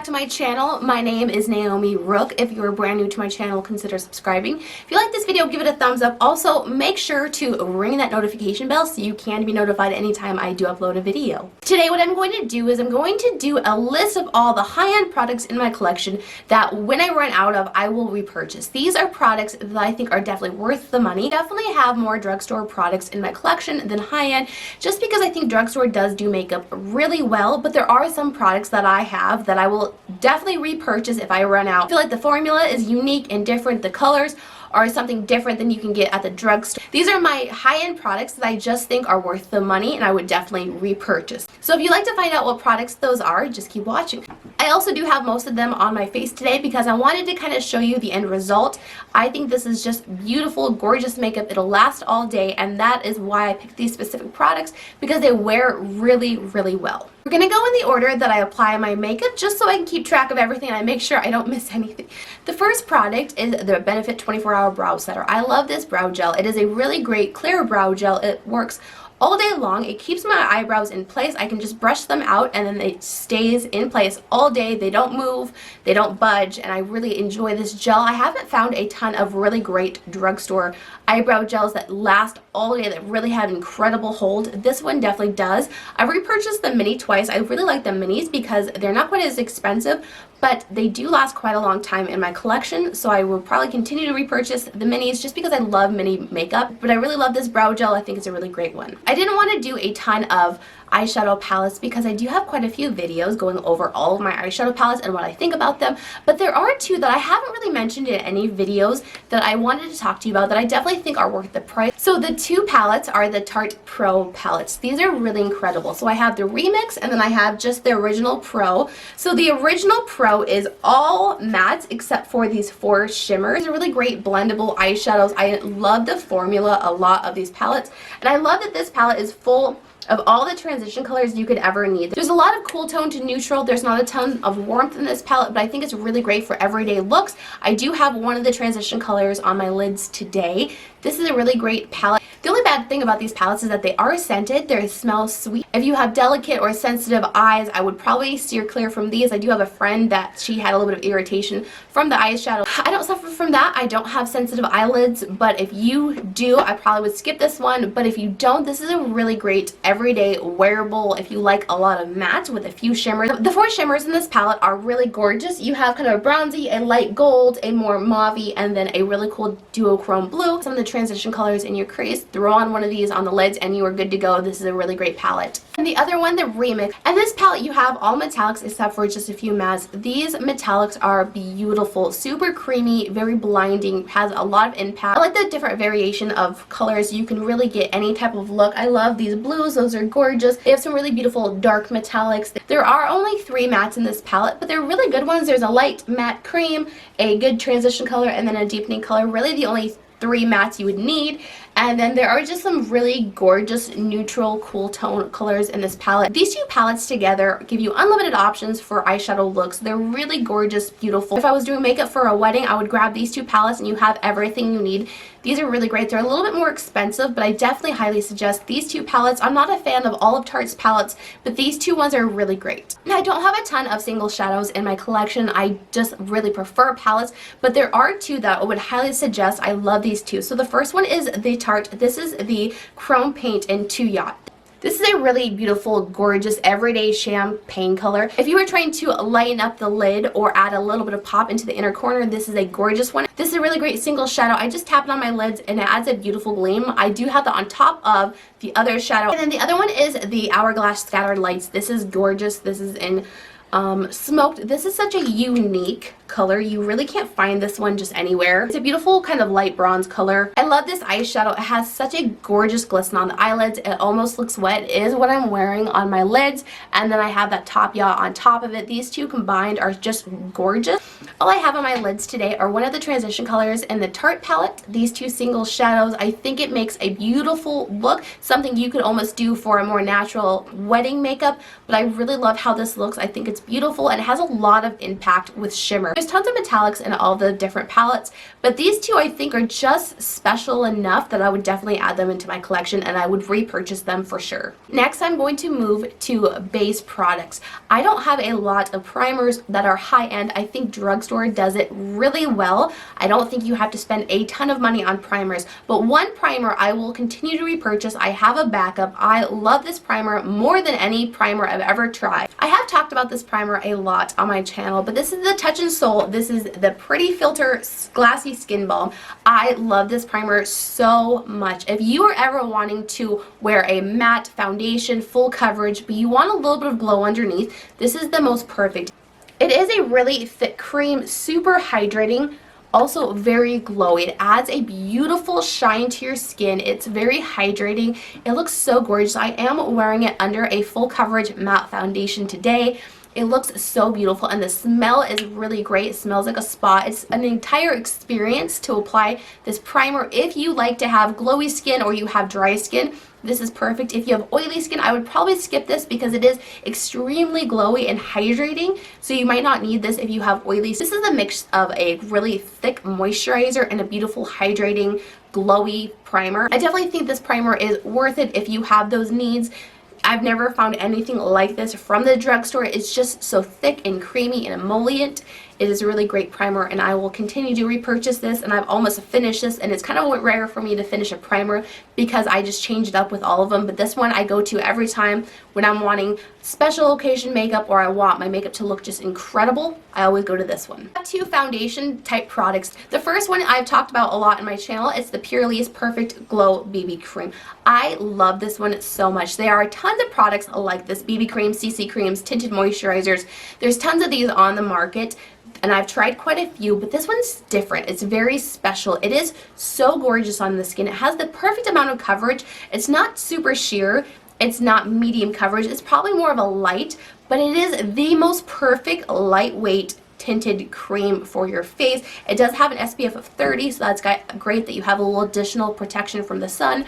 to my channel. My name is Naomi Rook. If you are brand new to my channel, consider subscribing. If you like this video, give it a thumbs up. Also, make sure to ring that notification bell so you can be notified anytime I do upload a video. Today, what I'm going to do is I'm going to do a list of all the high-end products in my collection that when I run out of, I will repurchase. These are products that I think are definitely worth the money. Definitely have more drugstore products in my collection than high-end, just because I think drugstore does do makeup really well, but there are some products that I have that I will definitely repurchase if I run out. I feel like the formula is unique and different. The colors are something different than you can get at the drugstore. These are my high-end products that I just think are worth the money and I would definitely repurchase. So if you'd like to find out what products those are, just keep watching. I also do have most of them on my face today because I wanted to kind of show you the end result. I think this is just beautiful, gorgeous makeup. It'll last all day, and that is why I picked these specific products, because they wear really, really well. We're going to go in the order that I apply my makeup just so I can keep track of everything and I make sure I don't miss anything. The first product is the Benefit 24-Hour Brow Setter. I love this brow gel. It is a really great clear brow gel. It works all day long. It keeps my eyebrows in place. I can just brush them out and then it stays in place all day. They don't move, they don't budge, and I really enjoy this gel. I haven't found a ton of really great drugstore eyebrow gels that last all day, that really have incredible hold. This one definitely does. I've repurchased the mini twice. I really like the minis because they're not quite as expensive, but they do last quite a long time in my collection, so I will probably continue to repurchase the minis just because I love mini makeup. But I really love this brow gel. I think it's a really great one. I didn't want to do a ton of eyeshadow palettes because I do have quite a few videos going over all of my eyeshadow palettes and what I think about them, but there are two that I haven't really mentioned in any videos that I wanted to talk to you about that I definitely think are worth the price. So the two palettes are the Tarte Pro palettes. These are really incredible. So I have the Remix and then I have just the original Pro. So the original Pro is all matte except for these 4 shimmers. These are really great blendable eyeshadows. I love the formula a lot of these palettes, and I love that this palette is full of all the transition colors you could ever need. There's a lot of cool tone to neutral. There's not a ton of warmth in this palette, but I think it's really great for everyday looks. I do have one of the transition colors on my lids today. This is a really great palette. The only bad thing about these palettes is that they are scented. They smell sweet. If you have delicate or sensitive eyes, I would probably steer clear from these. I do have a friend that she had a little bit of irritation from the eyeshadow. I don't suffer from that. I don't have sensitive eyelids, but if you do, I probably would skip this one. But if you don't, this is a really great everyday wearable if you like a lot of matte with a few shimmers. The 4 shimmers in this palette are really gorgeous. You have kind of a bronzy, a light gold, a more mauve-y, and then a really cool duochrome blue. Some of the transition colors in your crease. Throw on one of these on the lids and you are good to go. This is a really great palette. And the other one, the Remix. And this palette you have all metallics except for just a few mattes. These metallics are beautiful. Super creamy, very blinding, has a lot of impact. I like the different variation of colors. You can really get any type of look. I love these blues. Those are gorgeous. They have some really beautiful dark metallics. There are only 3 mattes in this palette, but they're really good ones. There's a light matte cream, a good transition color, and then a deepening color. Really the only 3 mattes you would need. And then there are just some really gorgeous neutral cool tone colors in this palette. These 2 palettes together give you unlimited options for eyeshadow looks. They're really gorgeous, beautiful. If I was doing makeup for a wedding, I would grab these 2 palettes and you have everything you need. These are really great. They're a little bit more expensive, but I definitely highly suggest these 2 palettes. I'm not a fan of all of Tarte's palettes, but these 2 ones are really great. Now, I don't have a ton of single shadows in my collection. I just really prefer palettes, but there are 2 that I would highly suggest. I love these 2. So the first one is the Tarte. This is the Chrome Paint in Yacht. This is a really beautiful, gorgeous, everyday champagne color. If you were trying to lighten up the lid or add a little bit of pop into the inner corner, this is a gorgeous one. This is a really great single shadow. I just tap it on my lids and it adds a beautiful gleam. I do have that on top of the other shadow. And then the other one is the HourGlass Scattered Lights. This is gorgeous. This is in smoked. This is such a unique color. You really can't find this one just anywhere. It's a beautiful kind of light bronze color. I love this eyeshadow. It has such a gorgeous glisten on the eyelids. It almost looks wet. It is what I'm wearing on my lids, and then I have that top yacht on top of it. These 2 combined are just gorgeous. All I have on my lids today are one of the transition colors in the Tarte palette. These 2 single shadows. I think it makes a beautiful look, something you could almost do for a more natural wedding makeup, but I really love how this looks. I think it's beautiful and it has a lot of impact with shimmer. There's There's tons of metallics in all the different palettes, but these two I think are just special enough that I would definitely add them into my collection and I would repurchase them for sure. Next, I'm going to move to base products. I don't have a lot of primers that are high-end. I think drugstore does it really well. I don't think you have to spend a ton of money on primers, but one primer I will continue to repurchase. I have a backup. I love this primer more than any primer I've ever tried. I have talked about this primer a lot on my channel, but this is the Touch and Soul. This is the Pretty Filter Glassy Skin Balm. I love this primer so much. If you are ever wanting to wear a matte foundation, full coverage, but you want a little bit of glow underneath, this is the most perfect. It is a really thick cream, super hydrating, also very glowy. It adds a beautiful shine to your skin. It's very hydrating. It looks so gorgeous. I am wearing it under a full coverage matte foundation today. It looks so beautiful and the smell is really great. It smells like a spa. It's an entire experience to apply this primer. If you like to have glowy skin or you have dry skin, this is perfect. If you have oily skin, I would probably skip this because it is extremely glowy and hydrating, so you might not need this if you have oily. This is a mix of a really thick moisturizer and a beautiful hydrating glowy primer. I definitely think this primer is worth it if you have those needs. I've never found anything like this from the drugstore. It's just so thick and creamy and emollient. It is a really great primer and I will continue to repurchase this, and I've almost finished this, and it's kind of rare for me to finish a primer because I just change it up with all of them, but this one I go to every time when I'm wanting special occasion makeup or I want my makeup to look just incredible. I always go to this one. I have two foundation type products. The first one I've talked about a lot in my channel. It's the Purlisse Perfect Glow BB Cream. I love this one so much. There are tons of products like this, BB cream, CC creams, tinted moisturizers. There's tons of these on the market, and I've tried quite a few, but this one's different. It's very special. It is so gorgeous on the skin. It has the perfect amount of coverage. It's not super sheer. It's not medium coverage. It's probably more of a light, but it is the most perfect lightweight tinted cream for your face. It does have an SPF of 30, so that's great that you have a little additional protection from the sun.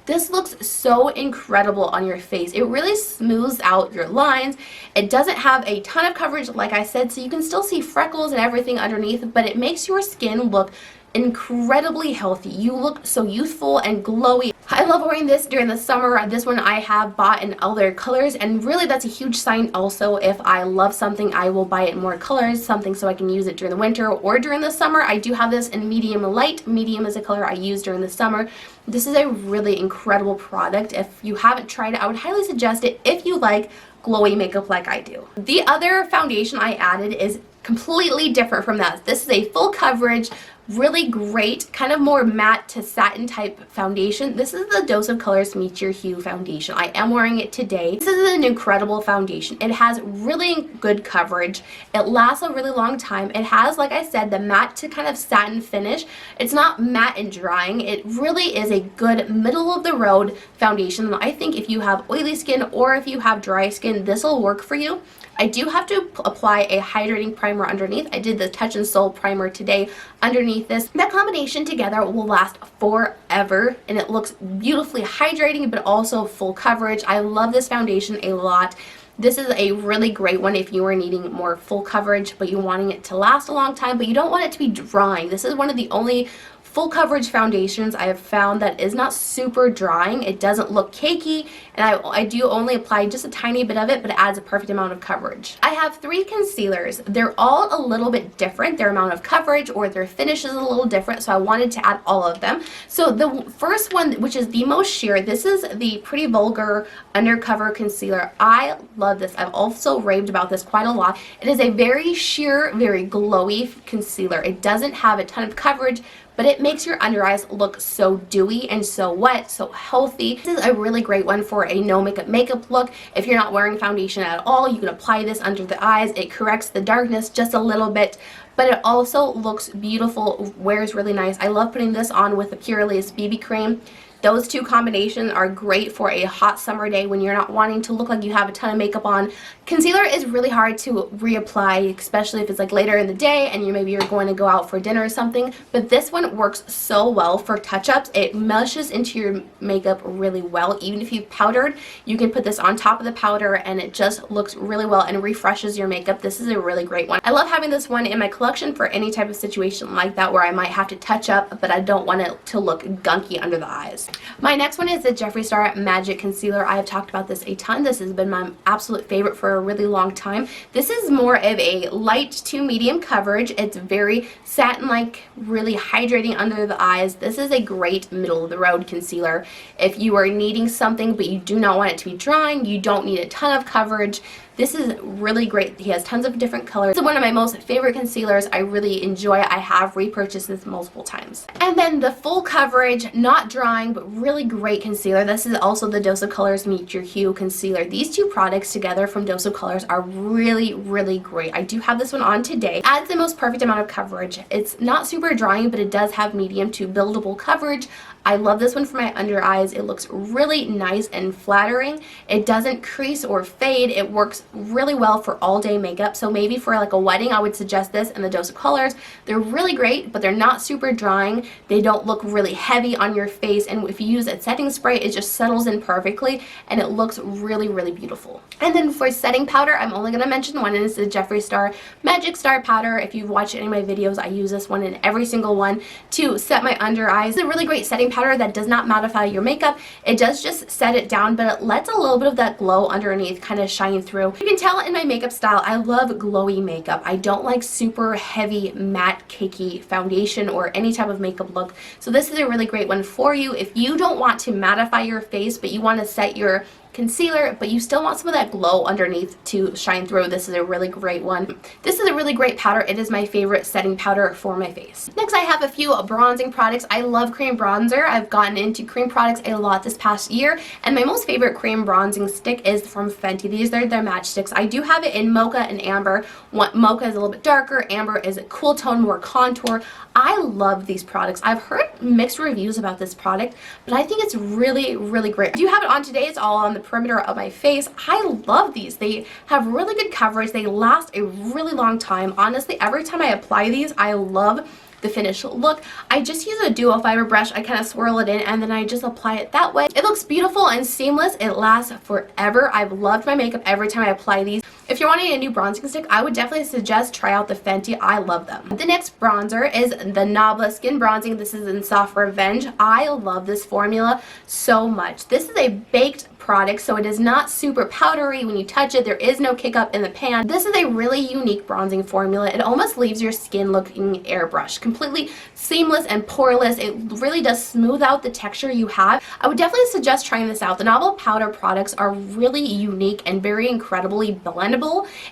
This looks so incredible on your face. It really smooths out your lines. It doesn't have a ton of coverage, like I said, so you can still see freckles and everything underneath, but it makes your skin look incredibly healthy. You look so youthful and glowy. I love wearing this during the summer. This one I have bought in other colors, and really that's a huge sign also. If I love something, I will buy it in more colors, something so I can use it during the winter or during the summer. I do have this in medium light. Medium is a color I use during the summer. This is a really incredible product. If you haven't tried it, I would highly suggest it if you like glowy makeup like I do. The other foundation I added is completely different from that. This is a full coverage, really great, kind of more matte to satin type foundation. This is the Dose of Colors Meet Your Hue foundation. I am wearing it today. This is an incredible foundation. It has really good coverage. It lasts a really long time. It has, like I said, the matte to kind of satin finish. It's not matte and drying. It really is a good middle of the road foundation. I think if you have oily skin or if you have dry skin, this will work for you. I do have to apply a hydrating primer underneath. I did the Touch and Soul primer today underneath this. That combination together will last forever, and it looks beautifully hydrating but also full coverage. I love this foundation a lot. This is a really great one if you are needing more full coverage but you're wanting it to last a long time but you don't want it to be drying. This is one of the only full coverage foundations I have found that is not super drying. It doesn't look cakey, and I do only apply just a tiny bit of it, but it adds a perfect amount of coverage. I have 3 concealers. They're all a little bit different. Their amount of coverage or their finish is a little different, so I wanted to add all of them. So the first one, which is the most sheer, this is the Pretty Vulgar Undercover Concealer. I love this. I've also raved about this quite a lot. It is a very sheer, very glowy concealer. It doesn't have a ton of coverage, but it makes your under eyes look so dewy and so wet, so healthy. This is a really great one for a no makeup look. If you're not wearing foundation at all, you can apply this under the eyes. It corrects the darkness just a little bit, but it also looks beautiful, wears really nice. I love putting this on with the Purlisse BB cream. Those two combinations are great for a hot summer day when you're not wanting to look like you have a ton of makeup on. Concealer is really hard to reapply, especially if it's like later in the day and maybe you're going to go out for dinner or something. But this one works so well for touch-ups. It meshes into your makeup really well. Even if you've powdered, you can put this on top of the powder and it just looks really well and refreshes your makeup. This is a really great one. I love having this one in my collection for any type of situation like that where I might have to touch up but I don't want it to look gunky under the eyes. My next one is the Jeffree Star Magic Concealer. I have talked about this a ton. This has been my absolute favorite for a really long time. This is more of a light to medium coverage. It's very satin-like, really hydrating under the eyes. This is a great middle of the road concealer. If you are needing something but you do not want it to be drying, you don't need a ton of coverage, this is really great. He has tons of different colors. This is one of my most favorite concealers. I really enjoy it. I have repurchased this multiple times. And then the full coverage, not drying, but really great concealer. This is also the Dose of Colors Meet Your Hue concealer. These two products together from Dose of Colors are really, really great. I do have this one on today. Adds the most perfect amount of coverage. It's not super drying, but it does have medium to buildable coverage. I love this one for my under eyes. It looks really nice and flattering. It doesn't crease or fade. It works really well for all day makeup. So maybe for like a wedding, I would suggest this and the Dose of Colors. They're really great, but they're not super drying. They don't look really heavy on your face. And if you use a setting spray, it just settles in perfectly and it looks really, really beautiful. And then for setting powder, I'm only going to mention one, and it's the Jeffree Star Magic Star Powder. If you've watched any of my videos, I use this one in every single one to set my under eyes. It's a really great setting powder that does not mattify your makeup. It does just set it down, but it lets a little bit of that glow underneath kind of shine through. You can tell in my makeup style, I love glowy makeup. I don't like super heavy matte cakey foundation or any type of makeup look. So this is a really great one for you if you don't want to mattify your face, but you want to set your concealer, but you still want some of that glow underneath to shine through. This is a really great one. This is a really great powder. It is my favorite setting powder for my face. Next, I have a few bronzing products. I love cream bronzer. I've gotten into cream products a lot this past year, and my most favorite cream bronzing stick is from Fenty. These are their match sticks. I do have it in mocha and amber. Mocha is a little bit darker, amber is a cool tone, more contour. I love these products. I've heard mixed reviews about this product, but I think it's really, really great. I do have it on today. It's all on the perimeter of my face. I love these. They have really good coverage. They last a really long time. Honestly, every time I apply these, I love the finished look. I just use a duo fiber brush. I kind of swirl it in and then I just apply it that way. It looks beautiful and seamless. It lasts forever. I've loved my makeup every time I apply these. If you're wanting a new bronzing stick, I would definitely suggest try out the Fenty. I love them. The next bronzer is the Nabla Skin Bronzing. This is in Soft Revenge. I love this formula so much. This is a baked product, so it is not super powdery. When you touch it, there is no kick up in the pan. This is a really unique bronzing formula. It almost leaves your skin looking airbrushed, completely seamless and poreless. It really does smooth out the texture you have. I would definitely suggest trying this out. The Nabla powder products are really unique and very incredibly blendable.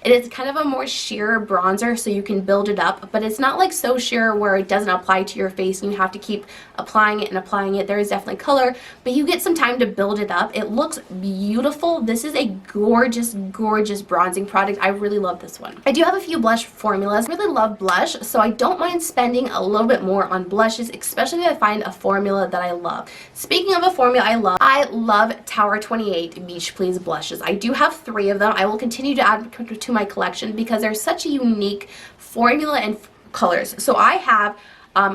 It is kind of a more sheer bronzer, so you can build it up, but it's not like so sheer where it doesn't apply to your face and you have to keep applying it and applying it. There is definitely color, but you get some time to build it up. It looks beautiful. This is a gorgeous, gorgeous bronzing product. I really love this one. I do have a few blush formulas. I really love blush, so I don't mind spending a little bit more on blushes, especially if I find a formula that I love. Speaking of a formula I love Tower 28 Beach Please blushes. I do have 3 of them. I will continue to add to my collection because they're such a unique formula and colors. So I have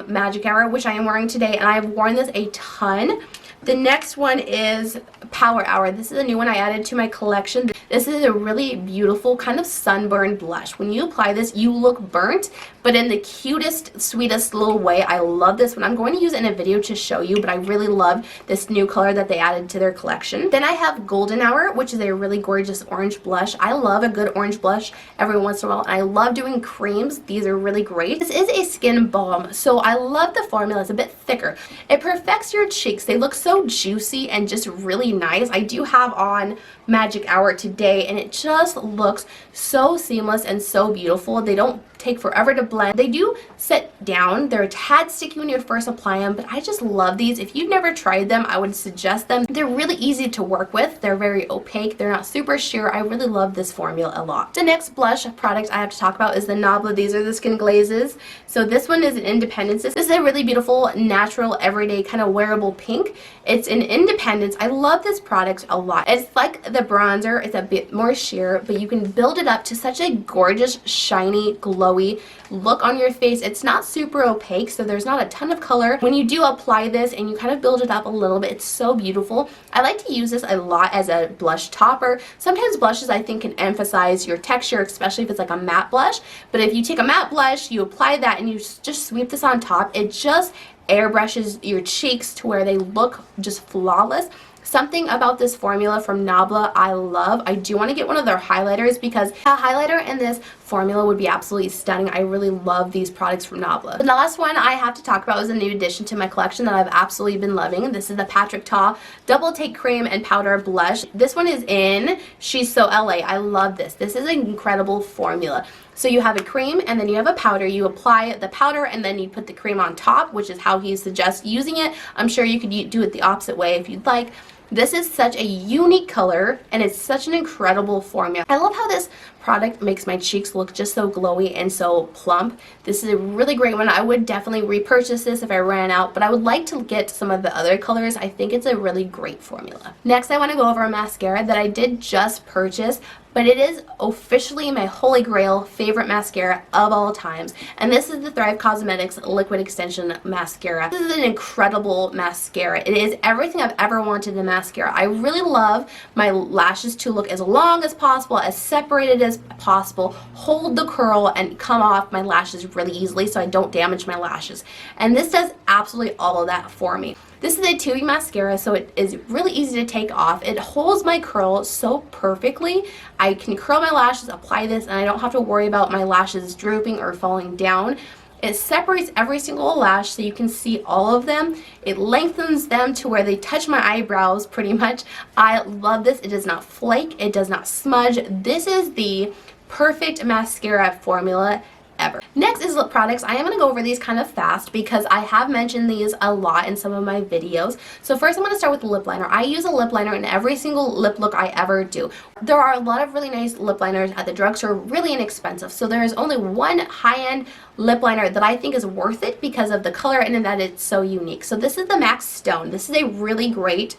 Magic Hour, which I am wearing today, and I have worn this a ton. The next one is Power Hour. This is a new one I added to my collection. This is a really beautiful kind of sunburned blush. When you apply this, you look burnt, but in the cutest, sweetest little way. I love this one. I'm going to use it in a video to show you, but I really love this new color that they added to their collection. Then I have Golden Hour, which is a really gorgeous orange blush. I love a good orange blush every once in a while, and I love doing creams. These are really great. This is a skin balm, so I love the formula. It's a bit thicker. It perfects your cheeks. They look so juicy and just really nice. I do have on Magic Hour today, and it just looks so seamless and so beautiful. They don't take forever to blend. They do sit down. They're a tad sticky when you first apply them, but I just love these. If you've never tried them, I would suggest them. They're really easy to work with. They're very opaque. They're not super sheer. I really love this formula a lot. The next blush product I have to talk about is the Nabla. These are the Skin Glazes. So this one is an Independence. This is a really beautiful, natural, everyday kind of wearable pink. It's an Independence. I love this product a lot. It's like the bronzer. It's a bit more sheer, but you can build it up to such a gorgeous, shiny, glowy look on your face. It's not super opaque, so there's not a ton of color. When you do apply this and you kind of build it up a little bit, it's so beautiful. I like to use this a lot as a blush topper. Sometimes blushes I think can emphasize your texture, especially if it's like a matte blush. But if you take a matte blush, you apply that and you just sweep this on top, it just airbrushes your cheeks to where they look just flawless. Something about this formula from Nabla I love. I do want to get one of their highlighters because a highlighter in this formula would be absolutely stunning. I really love these products from Nabla. The last one I have to talk about is a new addition to my collection that I've absolutely been loving. This is the Patrick Ta Double Take Cream and Powder Blush. This one is in She's So LA. I love this. This is an incredible formula. So you have a cream and then you have a powder. You apply the powder and then you put the cream on top, which is how he suggests using it. I'm sure you could do it the opposite way if you'd like. This is such a unique color and it's such an incredible formula. I love how this product makes my cheeks look just so glowy and so plump. This is a really great one. I would definitely repurchase this if I ran out, but I would like to get some of the other colors. I think it's a really great formula. Next, I want to go over a mascara that I did just purchase, but it is officially my holy grail favorite mascara of all times. And this is the Thrive Cosmetics Liquid Extension Mascara. This is an incredible mascara. It is everything I've ever wanted in a mascara. I really love my lashes to look as long as possible, as separated as possible, hold the curl and come off my lashes really easily so I don't damage my lashes. And this does absolutely all of that for me. This is a tubing mascara, so it is really easy to take off. It holds my curl so perfectly. I can curl my lashes, apply this, and I don't have to worry about my lashes drooping or falling down. It separates every single lash so you can see all of them. It lengthens them to where they touch my eyebrows pretty much. I love this. It does not flake. It does not smudge. This is the perfect mascara formula ever. Next is lip products. I am going to go over these kind of fast because I have mentioned these a lot in some of my videos. So first I'm going to start with the lip liner. I use a lip liner in every single lip look I ever do. There are a lot of really nice lip liners at the drugstore, really inexpensive. So there is only one high-end lip liner that I think is worth it because of the color and that it's so unique. So this is the MAC Stone. This is a really great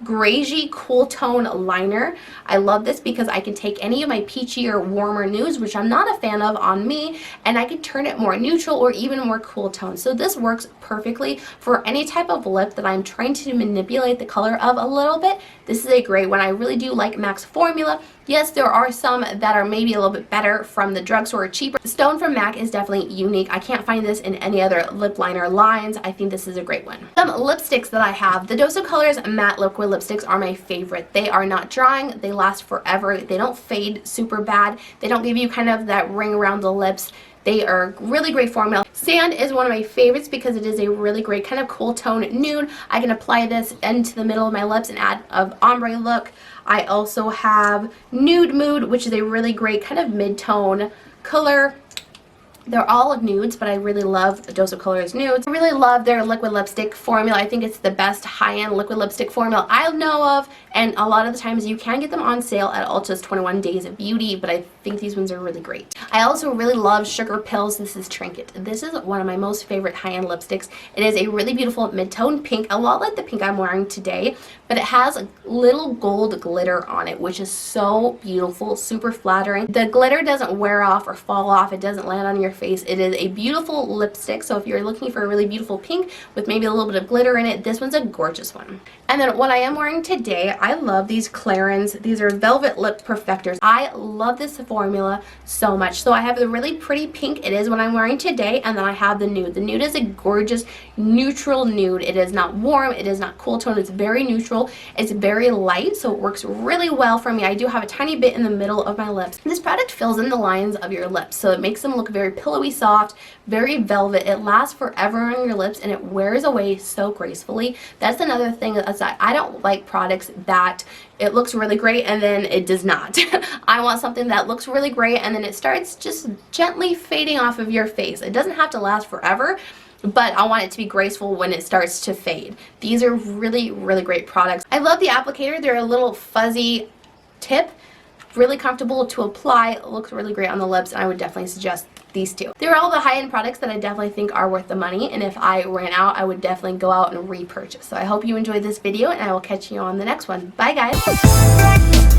grayy cool tone liner. I love this because I can take any of my peachier, warmer nudes, which I'm not a fan of on me, and I can turn it more neutral or even more cool tone. So this works perfectly for any type of lip that I'm trying to manipulate the color of a little bit. This is a great one. I really do like MAC's formula. Yes, there are some that are maybe a little bit better from the drugstore or cheaper. Stone from MAC is definitely unique. I can't find this in any other lip liner lines. I think this is a great one. Some lipsticks that I have. The Dose of Colors matte liquid lipsticks are my favorite. They are not drying. They last forever. They don't fade super bad. They don't give you kind of that ring around the lips. They are really great formula. Sand is one of my favorites because it is a really great kind of cool tone nude. I can apply this into the middle of my lips and add an ombre look. I also have Nude Mood, which is a really great kind of mid-tone color. They're all nudes, but I really love the Dose of Colors nudes. I really love their liquid lipstick formula. I think it's the best high-end liquid lipstick formula I know of, and a lot of the times you can get them on sale at Ulta's 21 Days of Beauty, but I think these ones are really great. I also really love Sugar Pills. This is Trinket. This is one of my most favorite high-end lipsticks. It is a really beautiful mid-tone pink, a lot like the pink I'm wearing today, but it has a little gold glitter on it, which is so beautiful, super flattering. The glitter doesn't wear off or fall off. It doesn't land on your face. It is a beautiful lipstick, so if you're looking for a really beautiful pink with maybe a little bit of glitter in it, this one's a gorgeous one. And then what I am wearing today, I love these Clarins. These are Velvet Lip Perfectors. I love this formula so much. So I have the really pretty pink. It is what I'm wearing today, and then I have the nude. The nude is a gorgeous neutral nude. It is not warm. It is not cool tone. It's very neutral. It's very light, so it works really well for me. I do have a tiny bit in the middle of my lips. This product fills in the lines of your lips, so it makes them look very pillowy soft, very velvet. It lasts forever on your lips and it wears away so gracefully. That's another thing that I don't like products that it looks really great and then it does not. I want something that looks really great and then it starts just gently fading off of your face. It doesn't have to last forever, but I want it to be graceful when it starts to fade. These are really, really great products. I love the applicator. They're a little fuzzy tip, really comfortable to apply, looks really great on the lips, and I would definitely suggest these two. They're all the high-end products that I definitely think are worth the money, and if I ran out, I would definitely go out and repurchase. So I hope you enjoyed this video, and I will catch you on the next one. Bye, guys!